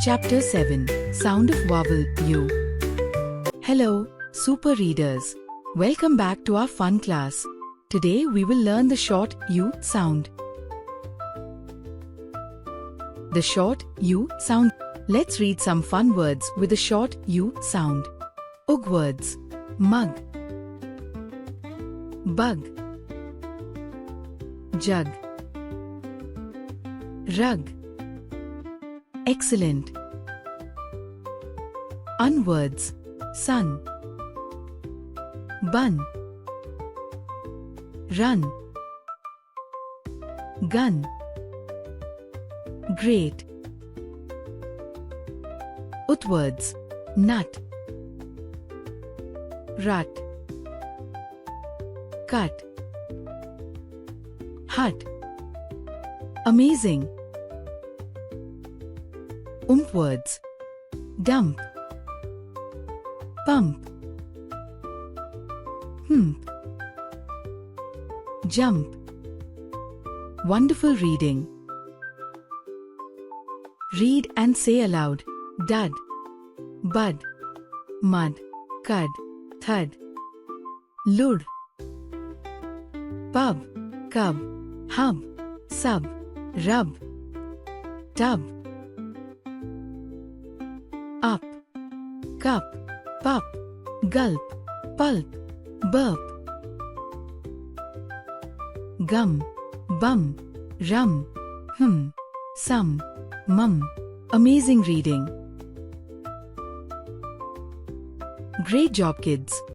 Chapter 7 Sound of Vowel U. Hello, super readers. Welcome back to our fun class. Today we will learn the short U sound. The short U sound. Let's read some fun words with the short U sound. Ug words. Mug, bug, jug, rug. Excellent. Unwords. Sun, bun, run, gun. Great. Utwords. Nut, rut, cut, hut. Amazing. Words. Dump, pump, jump. Wonderful reading. Read and say aloud. Dud, bud, mud, cud, thud. Lud, pub, cub, hub, sub, rub, tub. Up, cup, pup, gulp, pulp, burp. Gum, bum, rum, sum, mum. Amazing reading. Great job, kids.